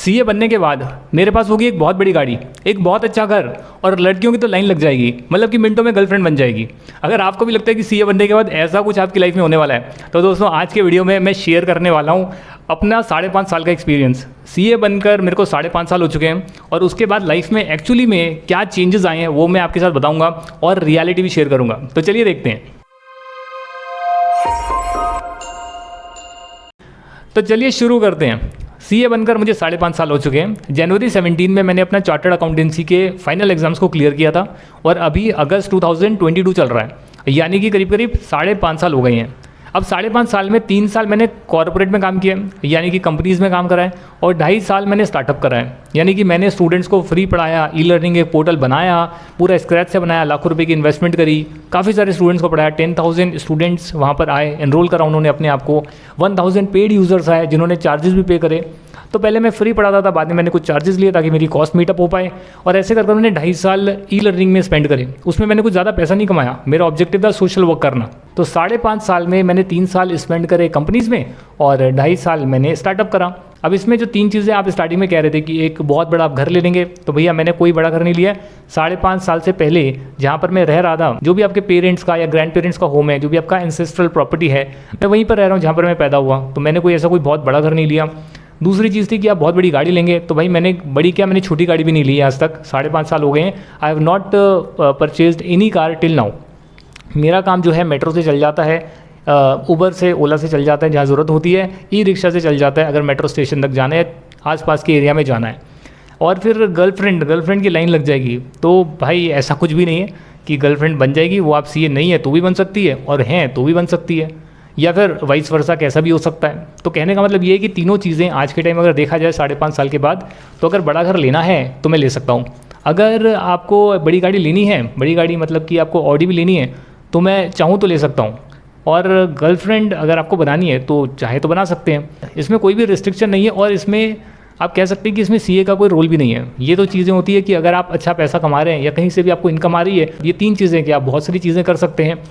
CA बनने के बाद मेरे पास होगी एक बहुत बड़ी गाड़ी, एक बहुत अच्छा घर और लड़कियों की तो लाइन लग जाएगी, मतलब कि मिनटों में गर्लफ्रेंड बन जाएगी। अगर आपको भी लगता है कि सीए बनने के बाद ऐसा कुछ आपकी लाइफ में होने वाला है, तो दोस्तों आज के वीडियो में मैं शेयर करने वाला हूँ अपना 5.5 साल का एक्सपीरियंस। सीए बनकर मेरे को 5.5 साल हो चुके हैं और उसके बाद लाइफ में एक्चुअली में क्या चेंजेस आए हैं वो मैं आपके साथ बताऊँगा और रियलिटी भी शेयर करूँगा। तो चलिए देखते हैं। तो चलिए शुरू करते हैं। सीए बनकर मुझे 5.5 साल हो चुके हैं। जनवरी 17 में मैंने अपना चार्टर्ड अकाउंटेंसी के फाइनल एग्जाम्स को क्लियर किया था और अभी अगस्त 2022 चल रहा है, यानी कि करीब करीब 5.5 साल हो गए हैं। अब 5.5 साल में 3 साल मैंने कॉर्पोरेट में काम किया, यानी कि कंपनीज़ में काम करा है, और 2.5 साल मैंने स्टार्टअप करा है, यानी कि मैंने स्टूडेंट्स को फ्री पढ़ाया, ई लर्निंग एक पोर्टल बनाया, पूरा स्क्रैच से बनाया, लाखों रुपए की इन्वेस्टमेंट करी, काफ़ी सारे स्टूडेंट्स को पढ़ाया। 10,000 स्टूडेंट्स वहाँ पर आए, एनरोल करा उन्होंने अपने आप को। 1,000 पेड यूज़र्स आए जिन्होंने चार्जेस भी पे करे। तो पहले मैं फ्री पढ़ाता था, बाद में मैंने कुछ चार्जेस लिए ताकि मेरी कॉस्ट मीटअप हो पाए, और ऐसे करके मैंने 2.5 साल ई लर्निंग में स्पेंड करे। उसमें मैंने कुछ ज़्यादा पैसा नहीं कमाया, मेरा ऑब्जेक्टिव था सोशल वर्क करना। तो 5.5 साल में मैंने 3 साल स्पेंड करे कंपनीज़ में और 2.5 साल मैंने स्टार्टअप करा। अब इसमें जो 3 चीज़ें आप स्टार्टिंग में कह रहे थे कि एक बहुत बड़ा आप घर ले लेंगे, तो भैया मैंने कोई बड़ा घर नहीं लिया। 5.5 साल से पहले जहाँ पर मैं रह रहा था, जो भी आपके पेरेंट्स का या ग्रैंड पेरेंट्स का होम है, जो भी आपका एंसेस्ट्रल प्रॉपर्टी है, मैं वहीं पर रह रहा हूँ जहाँ पर मैं पैदा हुआ। तो मैंने कोई ऐसा कोई बहुत बड़ा घर नहीं लिया। दूसरी चीज़ थी कि आप बहुत बड़ी गाड़ी लेंगे, तो भाई मैंने बड़ी क्या, मैंने छोटी गाड़ी भी नहीं ली है आज तक। 5.5 साल हो गए हैं। I have not purchased any car till now. मेरा काम जो है मेट्रो से चल जाता है, उबर से, ओला से चल जाता है जहाँ ज़रूरत होती है, ई रिक्शा से चल जाता है अगर मेट्रो स्टेशन तक जाना है, आसपास के एरिया में जाना है। और फिर गर्लफ्रेंड की लाइन लग जाएगी। तो भाई ऐसा कुछ भी नहीं है कि गर्लफ्रेंड बन जाएगी, वो आप सीए नहीं है तो भी बन सकती है और हैं तो भी बन सकती है, या फिर वाइस वर्सा, कैसा भी हो सकता है। तो कहने का मतलब ये है कि तीनों चीज़ें आज के टाइम अगर देखा जाए 5.5 साल के बाद, तो अगर बड़ा घर लेना है तो मैं ले सकता हूँ। अगर आपको बड़ी गाड़ी लेनी है, बड़ी गाड़ी मतलब कि आपको ऑडी भी लेनी है, तो मैं चाहूँ तो ले सकता हूँ। और गर्लफ्रेंड अगर आपको बनानी है तो चाहे तो बना सकते हैं, इसमें कोई भी रिस्ट्रिक्शन नहीं है। और इसमें आप कह सकते हैं कि इसमें सीए का कोई रोल भी नहीं है। ये तो चीज़ें होती है कि अगर आप अच्छा पैसा कमा रहे हैं या कहीं से भी आपको इनकम आ रही है, ये 3 चीज़ें कि आप बहुत सारी चीज़ें कर सकते हैं।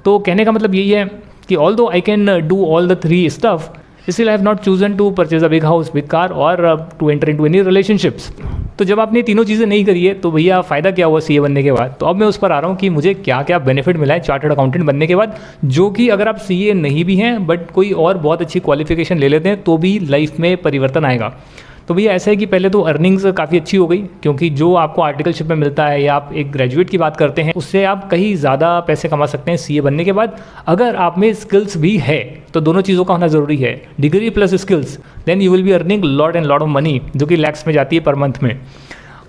तो कहने का मतलब यही है कि although I can do all the 3 stuff, still I have not chosen to purchase a big house, big car or to enter into any relationships। तो जब आपने तीनों चीज़ें नहीं करी है तो भैया फ़ायदा क्या हुआ सीए बनने के बाद। तो अब मैं उस पर आ रहा हूँ कि मुझे क्या क्या बेनिफिट मिला है चार्टर्ड अकाउंटेंट बनने के बाद, जो कि अगर आप सीए नहीं भी हैं बट कोई और बहुत अच्छी क्वालिफिकेशन ले लेते हैं तो भी लाइफ में परिवर्तन आएगा। तो भैया ऐसा है कि पहले तो अर्निंग्स काफ़ी अच्छी हो गई, क्योंकि जो आपको आर्टिकलशिप में मिलता है या आप एक ग्रेजुएट की बात करते हैं, उससे आप कहीं ज़्यादा पैसे कमा सकते हैं सीए बनने के बाद। अगर आप में स्किल्स भी है तो दोनों चीज़ों का होना ज़रूरी है, degree plus skills, then you will be earning lot and lot of money, जो कि लैक्स में जाती है पर मंथ में।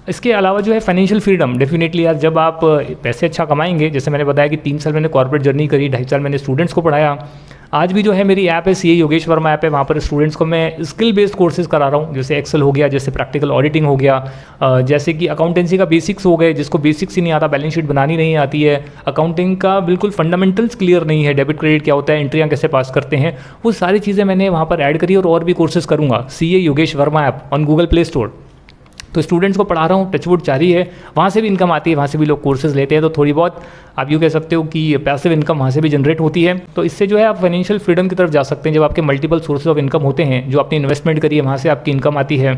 इसके अलावा जो है फाइनेंशियल फ्रीडम, डेफिनेटली यार, जब आप पैसे अच्छा कमाएंगे, जैसे मैंने बताया कि 3 साल मैंने कॉर्पोरेट जर्नी करी, 2.5 साल मैंने स्टूडेंट्स को पढ़ाया। आज भी जो है मेरी ऐप है सीए योगेश वर्मा ऐप है, वहाँ पर स्टूडेंट्स को मैं स्किल बेस्ड कोर्सेज करा रहा हूँ, जैसे एक्सेल हो गया, जैसे प्रैक्टिकल ऑडिटिंग हो गया, जैसे कि अकाउंटेंसी का बेसिक्स हो गए, जिसको बेसिक्स ही नहीं आता, बैलेंस शीट बनानी नहीं आती है, अकाउंटिंग का बिल्कुल फंडामेंटल्स क्लियर नहीं है, डेबिट क्रेडिट क्या होता है, एंट्रियाँ कैसे पास करते हैं, वो सारी चीज़ें मैंने वहाँ पर ऐड करी और भी कोर्सेज करूँगा। CA Yogesh Verma app on Google play store. तो स्टूडेंट्स को पढ़ा रहा हूँ, टचवुड जारी है, वहाँ से भी इनकम आती है, वहाँ से भी लोग कोर्सेज लेते हैं, तो थोड़ी बहुत आप यूँ कह सकते हो कि पैसिव इनकम वहाँ से भी जनरेट होती है। तो इससे जो है आप फाइनेंशियल फ्रीडम की तरफ जा सकते हैं, जब आपके मल्टीपल सोर्सेज ऑफ इनकम होते हैं, जो आपने इन्वेस्टमेंट करी है वहाँ से आपकी इनकम आती है,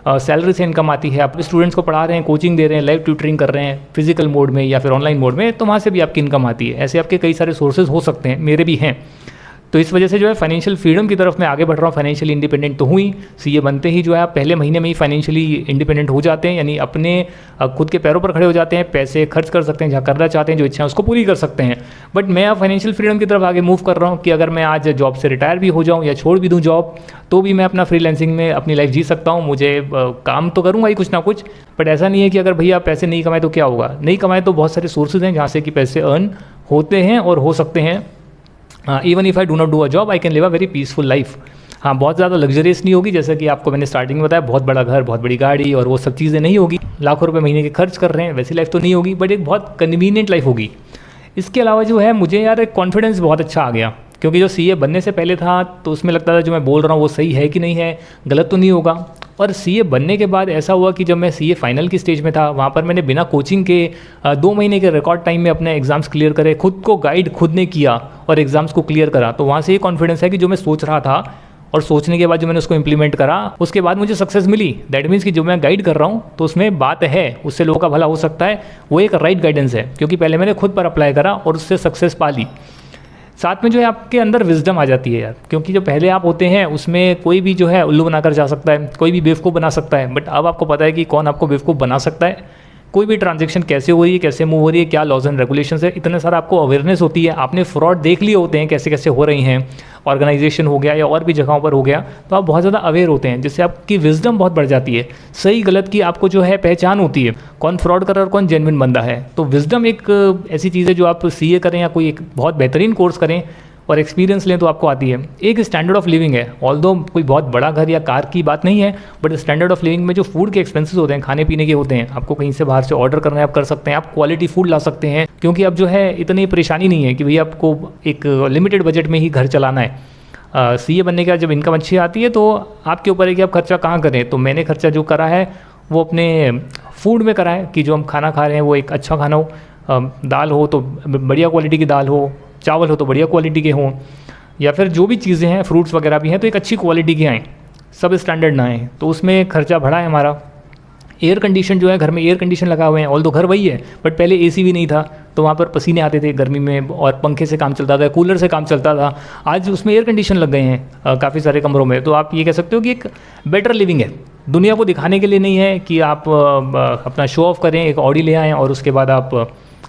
सैलरी से इनकम आती है, आप स्टूडेंट्स को पढ़ा रहे हैं, कोचिंग दे रहे हैं, लाइव ट्यूटरिंग कर रहे हैं फिजिकल मोड में या फिर ऑनलाइन मोड में, तो वहाँ से भी आपकी इनकम आती है। ऐसे आपके कई सारे सोर्सेज हो सकते हैं, मेरे भी हैं। तो इस वजह से जो है फाइनेंशियल फ्रीडम की तरफ मैं आगे बढ़ रहा हूँ। फाइनेंशियली इंडिपेंडेंट तो हुई, सीए बनते ही जो है आप पहले महीने में ही फाइनेंशियली इंडिपेंडेंट हो जाते हैं, यानी अपने खुद के पैरों पर खड़े हो जाते हैं, पैसे खर्च कर सकते हैं, जहाँ करना चाहते हैं, जो इच्छा है उसको पूरी कर सकते हैं। बट मैं अब फाइनेंशियल फ्रीडम की तरफ आगे मूव कर रहा हूँ कि अगर मैं आज जॉब से रिटायर भी हो जाऊँ या छोड़ भी दूँ जॉब, तो भी मैं अपना फ्रीलांसिंग में अपनी लाइफ जी सकता हूँ। मुझे काम तो करूँगा ही कुछ ना कुछ, बट ऐसा नहीं है कि अगर भैया पैसे नहीं कमाए तो क्या होगा। नहीं कमाए तो बहुत सारे सोर्सेज हैं जहाँ से कि पैसे अर्न होते हैं और हो सकते हैं। Even if I do not do a job, I can live a very peaceful life. हाँ, बहुत ज़्यादा लग्जरियस नहीं होगी, जैसे कि आपको मैंने स्टार्टिंग में बताया, बहुत बड़ा घर, बहुत बड़ी गाड़ी और वो सब चीज़ें नहीं होगी, लाखों रुपए महीने के खर्च कर रहे हैं, वैसी लाइफ तो नहीं होगी, बट एक बहुत कन्वीनियंट लाइफ होगी। इसके अलावा जो है मुझे यार एक कॉन्फिडेंस बहुत अच्छा आ गया, क्योंकि जो सीए बनने से पहले था तो उसमें लगता था जो मैं बोल रहा हूँ वो सही है कि नहीं है, गलत तो नहीं होगा। और सीए बनने के बाद ऐसा हुआ कि जब मैं सीए फाइनल की स्टेज में था, वहाँ पर मैंने बिना कोचिंग के 2 महीने के रिकॉर्ड टाइम में अपने एग्ज़ाम्स क्लियर करे, खुद को गाइड खुद ने किया और एग्ज़ाम्स को क्लियर करा। तो वहाँ से ये कॉन्फिडेंस है कि जो मैं सोच रहा था और सोचने के बाद जो मैंने उसको इंप्लीमेंट करा उसके बाद मुझे सक्सेस मिली। दैट मीन्स कि जो मैं गाइड कर रहा हूँ तो उसमें बात है, उससे लोगों का भला हो सकता है, वो एक राइट गाइडेंस है, क्योंकि पहले मैंने खुद पर अप्लाई करा और उससे सक्सेस पा ली। साथ में जो है आपके अंदर विजडम आ जाती है यार, क्योंकि जो पहले आप होते हैं उसमें कोई भी जो है उल्लू बनाकर जा सकता है, कोई भी बेवकूफ़ बना सकता है, बट अब आपको पता है कि कौन आपको बेवकूफ़ बना सकता है, कोई भी ट्रांजैक्शन कैसे हो रही है, कैसे मूव हो रही है, क्या लॉज एंड रेगुलेशन है, इतने सारा आपको अवेयरनेस होती है। आपने फ्रॉड देख लिए होते हैं कैसे कैसे हो रही हैं, ऑर्गेनाइजेशन हो गया या और भी जगहों पर हो गया, तो आप बहुत ज़्यादा अवेयर होते हैं, जिससे आपकी विजडम बहुत बढ़ जाती है। सही गलत की आपको जो है पहचान होती है, कौन फ्रॉड कर रहा है और कौन जेन्युइन बंदा है। तो विजडम एक ऐसी चीज़ है जो आप सीए करें या कोई एक बहुत बेहतरीन कोर्स करें और एक्सपीरियंस लें तो आपको आती है। एक स्टैंडर्ड ऑफ लिविंग है, ऑल्दो कोई बहुत बड़ा घर या कार की बात नहीं है, बट स्टैंडर्ड ऑफ लिविंग में जो फूड के एक्सपेंसेस होते हैं, खाने पीने के होते हैं, आपको कहीं से बाहर से ऑर्डर करना है आप कर सकते हैं, आप क्वालिटी फूड ला सकते हैं, क्योंकि अब जो है इतनी परेशानी नहीं है कि भैया आपको एक लिमिटेड बजट में ही घर चलाना है। सीए बनने के बाद जब इनकम अच्छी आती है तो आपके ऊपर है कि आप खर्चा कहाँ करें। तो मैंने खर्चा जो करा है वो अपने फूड में करा है कि जो हम खाना खा रहे हैं वो एक अच्छा खाना हो, दाल हो तो बढ़िया क्वालिटी की दाल हो, चावल हो तो बढ़िया क्वालिटी के हों, या फिर जो भी चीज़ें हैं फ्रूट्स वगैरह भी हैं तो एक अच्छी क्वालिटी के आएँ, सब स्टैंडर्ड ना आए। तो उसमें खर्चा बढ़ा है हमारा। एयर कंडीशन जो है, घर में एयर कंडीशन लगा हुए हैं, ऑल दो घर वही है बट पहले एसी भी नहीं था, तो वहाँ पर पसीने आते थे गर्मी में और पंखे से काम चलता था, कूलर से काम चलता था। आज उसमें एयर कंडीशन लग गए हैं काफ़ी सारे कमरों में। तो आप ये कह सकते हो कि एक बेटर लिविंग है, दुनिया को दिखाने के लिए नहीं है कि आप अपना शो ऑफ करें, एक ऑडी ले आएँ और उसके बाद आप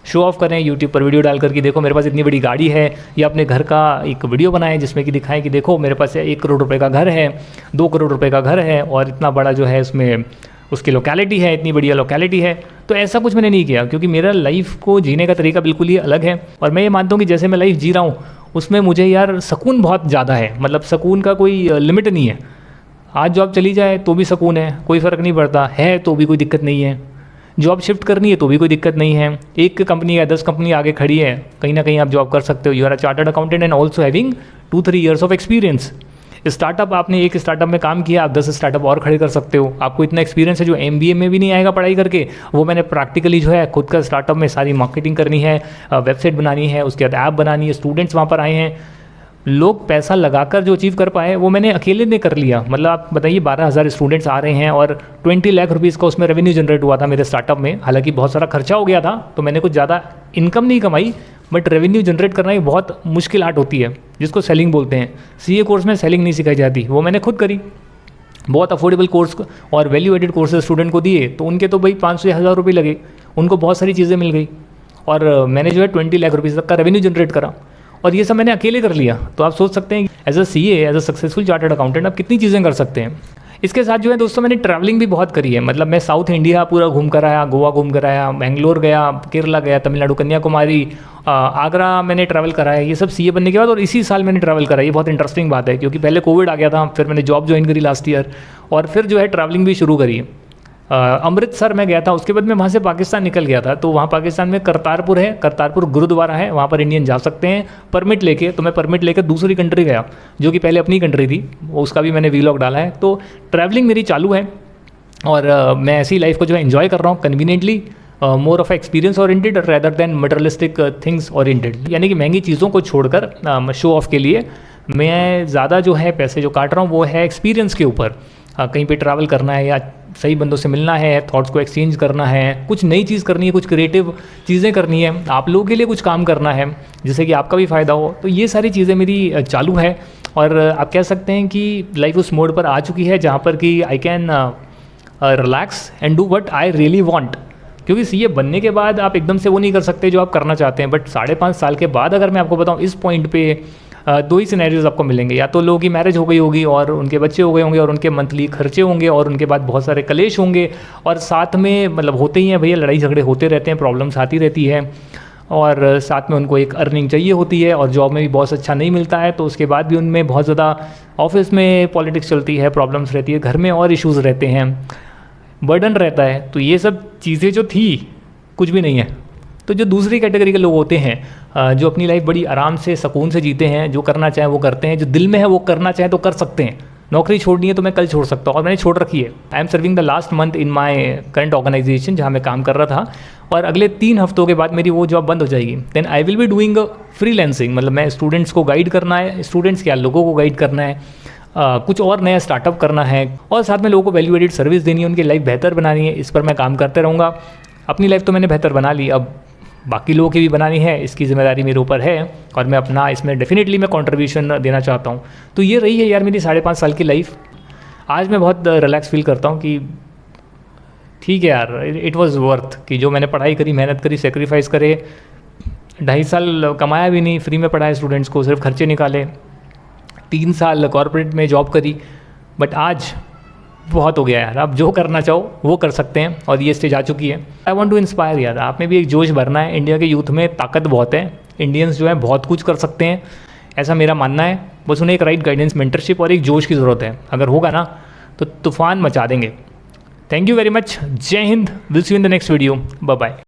शो ऑफ करें यूट्यूब पर वीडियो डाल करके, देखो मेरे पास इतनी बड़ी गाड़ी है, या अपने घर का एक वीडियो बनाएं जिसमें कि दिखाएं कि देखो मेरे पास 1 करोड़ रुपए का घर है, 2 करोड़ रुपए का घर है और इतना बड़ा जो है उसमें उसकी लोकेलिटी है, इतनी बढ़िया लोकेलिटी है। तो ऐसा कुछ मैंने नहीं किया, क्योंकि मेरा लाइफ को जीने का तरीका बिल्कुल ही अलग है और मैं ये मानता हूँ कि जैसे मैं लाइफ जी रहा हूँ उसमें मुझे यार सुकून बहुत ज़्यादा है, मतलब सुकून का कोई लिमिट नहीं है। आज जॉब चली जाए तो भी सुकून है, कोई फ़र्क नहीं पड़ता है, तो भी कोई दिक्कत नहीं है। जॉब शिफ्ट करनी है तो भी कोई दिक्कत नहीं है। एक कंपनी या 10 कंपनी आगे खड़ी है, कहीं ना कहीं आप जॉब कर सकते हो। You are a chartered accountant and also having 2-3 years of experience. Startup, आपने एक स्टार्टअप में काम किया, आप 10 स्टार्टअप और खड़े कर सकते हो। आपको इतना एक्सपीरियंस है जो MBA में भी नहीं आएगा पढ़ाई करके, वो मैंने प्रैक्टिकली जो है खुद का स्टार्टअप में सारी मार्केटिंग करनी है, वेबसाइट बनानी है, उसके बाद ऐप बनानी है, स्टूडेंट्स वहाँ पर आए हैं, लोग पैसा लगाकर जो अचीव कर पाए वो मैंने अकेले ने कर लिया। मतलब आप बताइए 12,000 स्टूडेंट्स आ रहे हैं और 20 लाख रुपीज़ का उसमें रेवेन्यू जनरेट हुआ था मेरे स्टार्टअप में। हालांकि बहुत सारा खर्चा हो गया था, तो मैंने कुछ ज़्यादा इनकम नहीं कमाई, बट रेवेन्यू जनरेट करना एक बहुत मुश्किल आर्ट होती है जिसको सेलिंग बोलते हैं। CA कोर्स में सेलिंग नहीं सिखाई जाती, वो मैंने खुद करी। बहुत अफोर्डेबल कोर्स और वैल्यू एडेड कोर्सेज स्टूडेंट को दिए, तो उनके तो भाई 500 या 1000 रुपये लगे, उनको बहुत सारी चीज़ें मिल गई और मैंने जो है 20 लाख रुपीज़ तक का रेवेन्यू जनरेट करा और ये सब मैंने अकेले कर लिया। तो आप सोच सकते हैं as a CA, as a successful chartered accountant आप कितनी चीज़ें कर सकते हैं। इसके साथ जो है दोस्तों मैंने ट्रैवलिंग भी बहुत करी है। मतलब मैं साउथ इंडिया पूरा घूम कर आया, गोवा घूम कर आया, बेंगलोर गया, केरला गया, तमिलनाडु, कन्याकुमारी, आगरा मैंने ट्रैवल करा है। ये सब CA बनने के बाद और इसी साल मैंने ट्रैवल करा। ये बहुत इंटरेस्टिंग बात है क्योंकि पहले कोविड आ गया था, फिर मैंने जॉब ज्वाइन करी लास्ट ईयर और फिर जो है ट्रैवलिंग भी शुरू करी। अमृतसर में गया था, उसके बाद मैं वहाँ से पाकिस्तान निकल गया था। तो वहाँ पाकिस्तान में करतारपुर है, करतारपुर गुरुद्वारा है, वहाँ पर इंडियन जा सकते हैं परमिट लेके। तो मैं परमिट लेकर दूसरी कंट्री गया जो कि पहले अपनी कंट्री थी, उसका भी मैंने व्लॉग डाला है। तो ट्रैवलिंग मेरी चालू है और मैं ऐसी लाइफ को जो है एंजॉय कर रहा हूँ conveniently, more of experience oriented rather than materialistic things oriented. यानी कि महंगी चीज़ों को छोड़कर शो ऑफ के लिए मैं ज़्यादा जो है पैसे जो काट रहा हूँ वो है एक्सपीरियंस के ऊपर। कहीं पे ट्रैवल करना है या सही बंदों से मिलना है, थॉट्स को एक्सचेंज करना है, कुछ नई चीज़ करनी है, कुछ क्रिएटिव चीज़ें करनी है, आप लोगों के लिए कुछ काम करना है जिससे कि आपका भी फ़ायदा हो। तो ये सारी चीज़ें मेरी चालू है और आप कह सकते हैं कि लाइफ उस मोड पर आ चुकी है जहाँ पर कि I can relax and do what I really want. क्योंकि CA बनने के बाद आप एकदम से वो नहीं कर सकते जो आप करना चाहते हैं, बट 5.5 साल के बाद अगर मैं आपको बताऊँ इस पॉइंट पे 2 ही सिनेरियोज आपको मिलेंगे। या तो लोगों की मैरिज हो गई होगी और उनके बच्चे हो गए होंगे और उनके मंथली खर्चे होंगे और उनके बाद बहुत सारे कलेश होंगे और साथ में मतलब होते ही हैं भैया, लड़ाई झगड़े होते रहते हैं, प्रॉब्लम्स आती रहती है और साथ में उनको एक अर्निंग चाहिए होती है और जॉब में भी बहुत अच्छा नहीं मिलता है। तो उसके बाद भी उनमें बहुत ज़्यादा ऑफिस में पॉलिटिक्स चलती है, प्रॉब्लम्स रहती है, घर में और इश्यूज़ रहते हैं, बर्डन रहता है। तो ये सब चीज़ें जो थी कुछ भी नहीं है। तो जो दूसरी कैटेगरी के लोग होते हैं जो अपनी लाइफ बड़ी आराम से सुकून से जीते हैं, जो करना चाहें वो करते हैं, जो दिल में है वो करना चाहें तो कर सकते हैं। नौकरी छोड़नी है तो मैं कल छोड़ सकता हूँ और मैंने छोड़ रखी है। I am serving the last month in my current organisation जहाँ मैं काम कर रहा था और अगले 3 हफ्तों के बाद मेरी वो जॉब बंद हो जाएगी। Then I will be doing freelancing. मतलब मैं स्टूडेंट्स को गाइड करना है, स्टूडेंट्स क्या लोगों को गाइड करना है, कुछ और नया स्टार्टअप करना है और साथ में लोगों को वैल्यू एडेड सर्विस देनी है, उनकी लाइफ बेहतर बनानी है, इस पर मैं काम करते रहूँगा। अपनी लाइफ तो मैंने बेहतर बना ली, अब बाकी लोगों की भी बनानी है, इसकी ज़िम्मेदारी मेरे ऊपर है और मैं अपना इसमें डेफिनेटली मैं कंट्रीब्यूशन देना चाहता हूँ। तो ये रही है यार मेरी 5.5 साल की लाइफ। आज मैं बहुत रिलैक्स फील करता हूँ कि ठीक है यार, इट वाज़ वर्थ कि जो मैंने पढ़ाई करी, मेहनत करी, सेक्रीफाइस करे, 2.5 साल कमाया भी नहीं, फ्री में पढ़ाया स्टूडेंट्स को, सिर्फ खर्चे निकाले, 3 साल कॉर्पोरेट में जॉब करी, बट आज बहुत हो गया यार। आप जो करना चाहो वो कर सकते हैं और ये स्टेज आ चुकी है। आई वॉन्ट टू इंस्पायर यार, आप में भी एक जोश भरना है। इंडिया के यूथ में ताकत बहुत है, इंडियंस जो है बहुत कुछ कर सकते हैं, ऐसा मेरा मानना है। बस उन्हें एक राइट गाइडेंस, मेंटरशिप और एक जोश की ज़रूरत है। अगर होगा ना तो तूफान मचा देंगे। Thank you very much. जय हिंद। Will see you in the next video. Bye bye.